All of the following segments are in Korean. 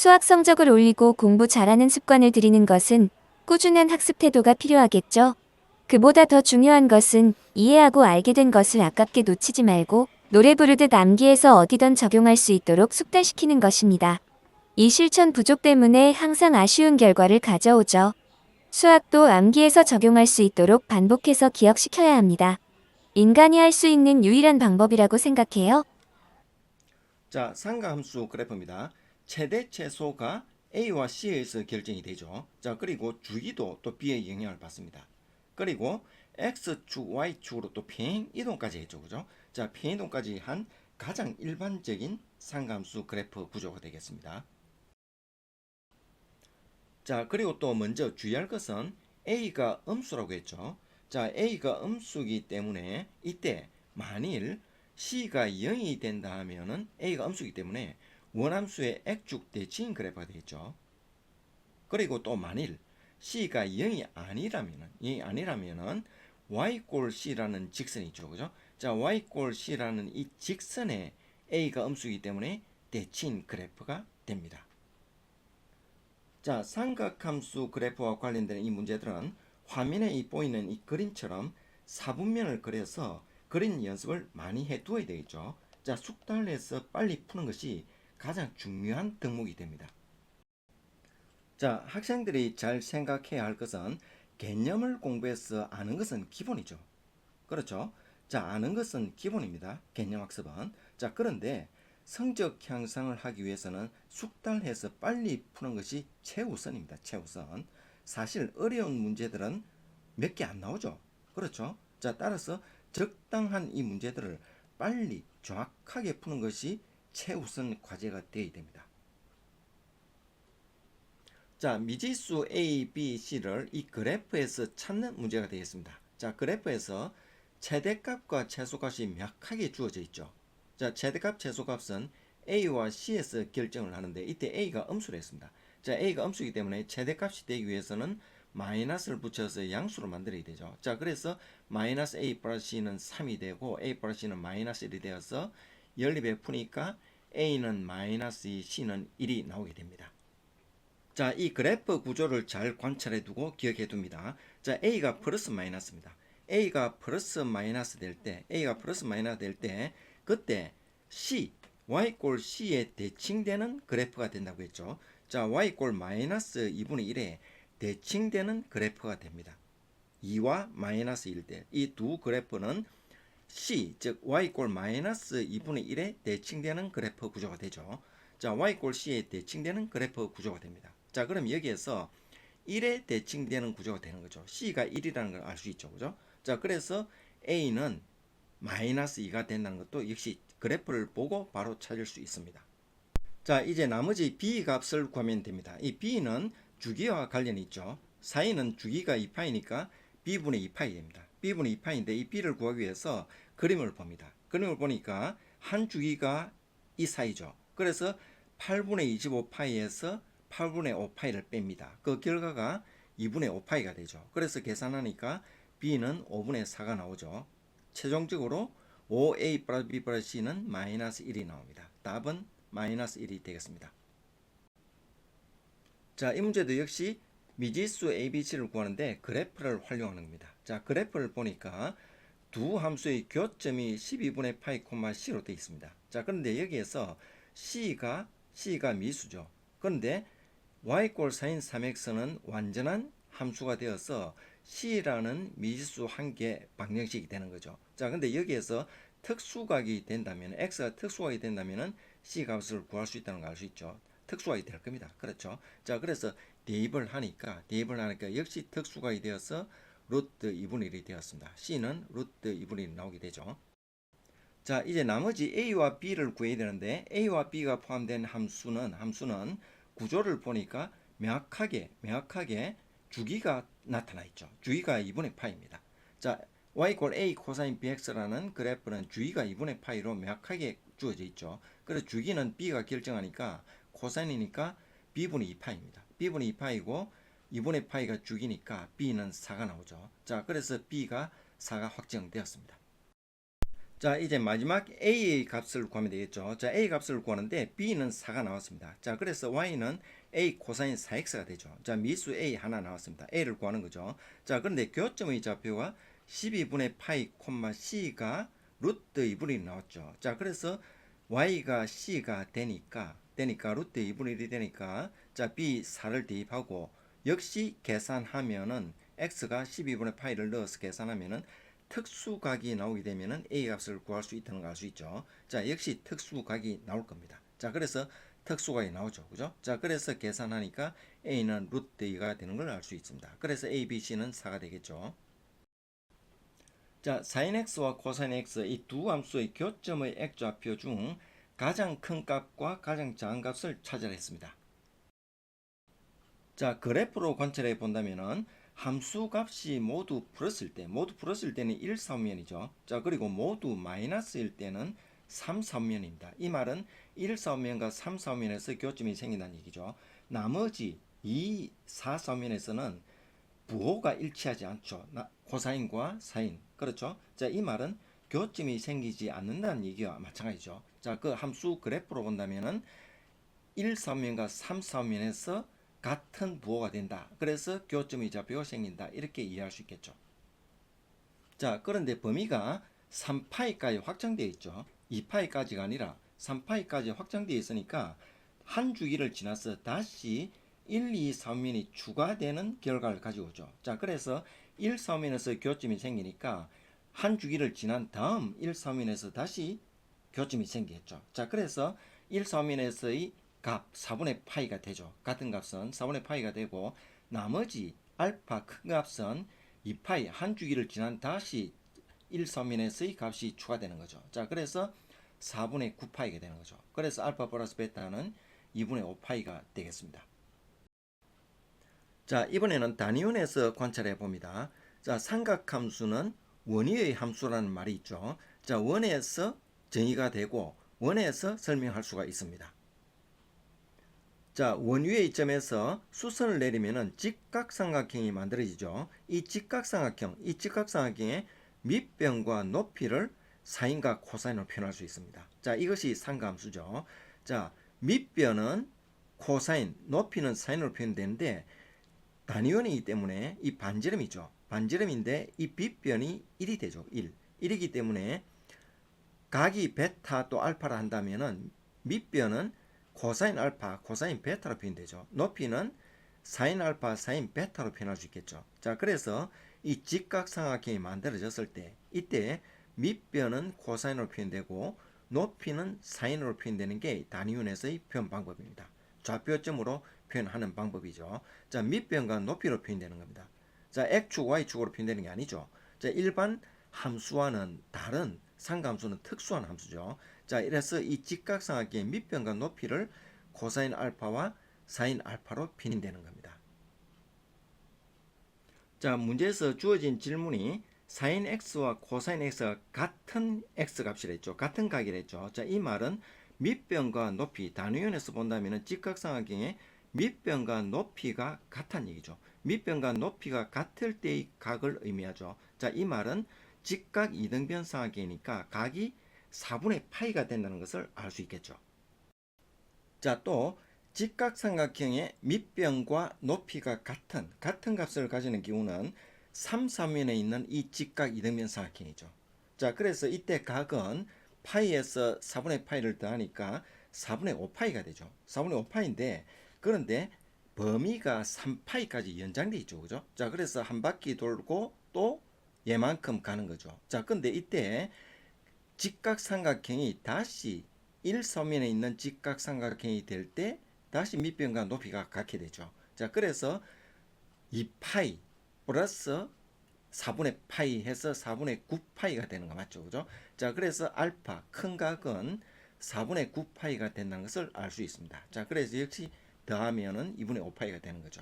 수학 성적을 올리고 공부 잘하는 습관을 들이는 것은 꾸준한 학습 태도가 필요하겠죠. 그보다 더 중요한 것은 이해하고 알게 된 것을 아깝게 놓치지 말고 노래 부르듯 암기해서 어디든 적용할 수 있도록 숙달시키는 것입니다. 이 실천 부족 때문에 항상 아쉬운 결과를 가져오죠. 수학도 암기해서 적용할 수 있도록 반복해서 기억시켜야 합니다. 인간이 할 수 있는 유일한 방법이라고 생각해요. 자, 상가함수 그래프입니다. 최대 최소가 A와 C에서 결정이 되죠. 자, 그리고 주기도 또 B의 영향을 받습니다. 그리고 X축, Y축으로 또 평행 이동까지 했죠. 그죠? 자, 평행 이동까지 한 가장 일반적인 상가함수 그래프 구조가 되겠습니다. 자, 그리고 또 먼저 주의할 것은 A가 음수라고 했죠. 자, A가 음수이기 때문에 이때 만일 C가 0이 된다 하면은 A가 음수이기 때문에 원함수의 X축 대칭 그래프가 되겠죠. 그리고 또 만일 C가 0이 아니라면은 Y C라는 직선이 있죠. 그죠? 자, Y C라는 이 직선에 A가 음수이기 때문에 대칭 그래프가 됩니다. 자, 삼각함수 그래프와 관련된 이 문제들은 화면에 보이는 이 그림처럼 사분면을 그려서 그린 연습을 많이 해두어야 되겠죠. 자, 숙달해서 빨리 푸는 것이 가장 중요한 덕목이 됩니다. 자, 학생들이 잘 생각해야 할 것은 개념을 공부해서 아는 것은 기본이죠. 그렇죠? 자, 아는 것은 기본입니다. 개념 학습은. 자, 그런데 성적 향상을 하기 위해서는 숙달해서 빨리 푸는 것이 최우선입니다. 최우선. 사실 어려운 문제들은 몇 개 안 나오죠. 그렇죠? 자, 따라서 적당한 이 문제들을 빨리 정확하게 푸는 것이 최우선 과제가 되어야 됩니다. 자, 미지수 A, B, C를 이 그래프에서 찾는 문제가 되겠습니다. 자, 그래프에서 최대값과 최소값이 명확하게 주어져 있죠. 자, 최대값, 최소값은 A와 C에서 결정을 하는데 이때 A가 음수로 했습니다. 자, A가 음수이기 때문에 최대값이 되기 위해서는 마이너스를 붙여서 양수로 만들어야 되죠. 자, 그래서 마이너스 A 플러스 C는 3이 되고 A 플러스 C는 마이너스 1이 되어서 연립에 푸니까 A는 마이너스 2, C는 1이 나오게 됩니다. 자, 이 그래프 구조를 잘 관찰해 두고 기억해 둡니다. 자, A가 플러스 마이너스입니다. A가 플러스 마이너스 될 때, 그때 C, Y꼴 C에 대칭되는 그래프가 된다고 했죠. 자, Y꼴 마이너스 2분의 1에 대칭되는 그래프가 됩니다. 2와 마이너스 1 때, 이 두 그래프는 C, 즉 Y꼴 마이너스 2분의 1에 대칭되는 그래프 구조가 되죠. 자, Y꼴 C에 대칭되는 그래프 구조가 됩니다. 자, 그럼 여기에서 1에 대칭되는 구조가 되는 거죠. C가 1이라는 걸 알 수 있죠. 그죠? 자, 그래서 A는 마이너스 2가 된다는 것도 역시 그래프를 보고 바로 찾을 수 있습니다. 자, 이제 나머지 B 값을 구하면 됩니다. 이 B는 주기와 관련이 있죠. 사이는 주기가 2파이니까 B분의 2파이 됩니다. B분의 2파인데 이 B를 구하기 위해서 그림을 봅니다. 그림을 보니까 한 주기가 이 사이죠. 그래서 8분의 25파이에서 8분의 5파이를 뺍니다. 그 결과가 2분의 5파이가 되죠. 그래서 계산하니까 B는 5분의 4가 나오죠. 최종적으로 5A 플러스 B 플러스 C는 마이너스 1이 나옵니다. 답은 마이너스 1이 되겠습니다. 자, 이 문제도 역시 미지수 ABC를 구하는데 그래프를 활용하는 겁니다. 자, 그래프를 보니까 두 함수의 교점이 12분의 파이 콤마 C로 되어 있습니다. 자, 그런데 여기에서 C가 미수죠. 그런데 y 사인 3x는 완전한 함수가 되어서 C라는 미지수 한 개 방정식이 되는 거죠. 자, 근데 여기에서 특수각이 된다면, x가 특수각이 된다면 C 값을 구할 수 있다는 걸 알 수 있죠. 특수각이 될 겁니다. 그렇죠. 자, 그래서 대입을 하니까 역시 특수각이 되어서 루트 2분의 1이 되었습니다. C는 루트 2분의 1이 나오게 되죠. 자, 이제 나머지 A와 B를 구해야 되는데 A와 B가 포함된 함수는 구조를 보니까 명확하게 주기가 나타나 있죠. 주기가 2분의 파입니다. 자, y = a 코사인 bx라는 그래프는 주기가 2분의 파이로 명확하게 주어져 있죠. 그래서 주기는 b가 결정하니까 코사인이니까 b분의 2파입니다. b분의 2파이고 2분의 파이가 주기니까 b는 4가 나오죠. 자, 그래서 b가 4가 확정되었습니다. 자, 이제 마지막 A의 값을 구하면 되겠죠. 자, A 값을 구하는데 B는 4가 나왔습니다. 자, 그래서 Y는 A 코사인 4X가 되죠. 자, 미수 A 하나 나왔습니다. A를 구하는 거죠. 자, 그런데 교점의 좌표가 12분의 파이 콤마 C가 루트 2분의 1이 나왔죠. 자, 그래서 Y가 C가 되니까 루트 2분의 1이 되니까 자, B 4를 대입하고 역시 계산하면은 X가 12분의 파이를 넣어서 계산하면은 특수각이 나오게 되면 A 값을 구할 수 있다는 걸 알 수 있죠. 자, 역시 특수각이 나올 겁니다. 자, 그래서 특수각이 나오죠. 그죠? 자, 그래서 계산하니까 A는 루트 2가 되는 걸 알 수 있습니다. 그래서 A, B, C는 4가 되겠죠. 자, sin x와 cosine x 이 두 함수의 교점의 x좌표 중 가장 큰 값과 가장 작은 값을 찾으라 했습니다. 자, 그래프로 관찰해 본다면은 함수 값이 모두 플러스일 때는 1, 4면이죠. 자, 그리고 모두 마이너스일 때는 3, 4면입니다. 이 말은 1, 4면과 3, 4면에서 교점이 생긴다는 얘기죠. 나머지 2, 4, 4면에서는 부호가 일치하지 않죠. 코사인과 사인. 그렇죠? 자, 이 말은 교점이 생기지 않는다는 얘기와 마찬가지죠. 자, 그 함수 그래프로 본다면은 1, 3면과 3, 4면에서 같은 부호가 된다. 그래서 교점의 좌표가 생긴다. 이렇게 이해할 수 있겠죠. 자, 그런데 범위가 3파이까지 확장되어 있죠. 2파이까지가 아니라 3파이까지 확장되어 있으니까 한 주기를 지나서 다시 1, 2, 3면이 추가되는 결과를 가지고 오죠. 자, 그래서 1, 3면에서 교점이 생기니까 한 주기를 지난 다음 1, 3면에서 다시 교점이 생기겠죠. 자, 그래서 1, 3면에서의 값 4분의 파이가 되죠. 같은 값은 4분의 파이가 되고 나머지 알파 큰 값은 2파이 한 주기를 지난 다시 1, 3면에서의 값이 추가되는 거죠. 자, 그래서 4분의 9파이가 되는 거죠. 그래서 알파 플러스 베타는 2분의 5파이가 되겠습니다. 자, 이번에는 단위원에서 관찰해 봅니다. 자, 삼각함수는 원위의 함수라는 말이 있죠. 자, 원에서 정의가 되고 원에서 설명할 수가 있습니다. 자, 원위의 점에서 수선을 내리면은 직각삼각형이 만들어지죠. 이 직각삼각형의 밑변과 높이를 사인과 코사인으로 표현할 수 있습니다. 자, 이것이 삼각함수죠. 자, 밑변은 코사인, 높이는 사인으로 표현되는데 단위원이기 때문에 이 반지름이죠. 반지름인데 이 빗변이 1이 되죠. 1. 1이기 때문에 각이 베타 또 알파라 한다면은 밑변은 코사인 알파, 코사인 베타로 표현되죠. 높이는 사인 알파, 사인 베타로 표현할 수 있겠죠. 자, 그래서 이 직각삼각형이 만들어졌을 때 이때 밑변은 코사인으로 표현되고 높이는 사인으로 표현되는 게 단위원에서의 표현 방법입니다. 좌표점으로 표현하는 방법이죠. 자, 밑변과 높이로 표현되는 겁니다. 자, X축, Y축으로 표현되는 게 아니죠. 자, 일반 함수와는 다른 상가함수는 특수한 함수죠. 자, 이래서 이 직각삼각형의 밑변과 높이를 코사인 알파와 사인 알파로 표현되는 겁니다. 자, 문제에서 주어진 질문이 사인 x와 코사인 x가 같은 x값이라 했죠. 같은 각이라 했죠. 자, 이 말은 밑변과 높이, 단위원에서 본다면 직각삼각형의 밑변과 높이가 같다는 얘기죠. 밑변과 높이가 같을 때의 각을 의미하죠. 자, 이 말은 직각 이등변 삼각형이니까 각이 4분의 파이가 된다는 것을 알 수 있겠죠. 자, 또 직각삼각형의 밑변과 높이가 같은 값을 가지는 경우는 3, 4면에 있는 이 직각 이등변 삼각형이죠. 자, 그래서 이때 각은 파이에서 4분의 파이를 더하니까 4분의 5파이가 되죠. 4분의 5파이인데 그런데 범위가 3파이까지 연장돼 있죠. 그죠? 자, 그래서 한 바퀴 돌고 또 얘만큼 가는 거죠. 자, 근데 이때 직각삼각형이 다시 1서면에 있는 직각삼각형이 될 때 다시 밑변과 높이가 같게 되죠. 자, 그래서 2파이 플러스 4분의 파이 해서 4분의 9파이가 되는 거 맞죠? 그죠? 자, 그래서 알파 큰 각은 4분의 9파이가 된다는 것을 알 수 있습니다. 자, 그래서 역시 더하면은 2분의 5파이가 되는 거죠.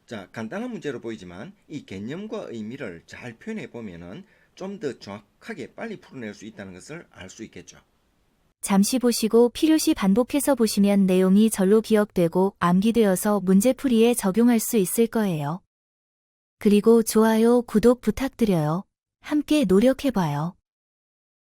자, 간단한 문제로 보이지만 이 개념과 의미를 잘 표현해 보면은 좀 더 정확하게 빨리 풀어낼 수 있다는 것을 알 수 있겠죠. 잠시 보시고 필요시 반복해서 보시면 내용이 절로 기억되고 암기되어서 문제풀이에 적용할 수 있을 거예요. 그리고 좋아요, 구독 부탁드려요. 함께 노력해봐요.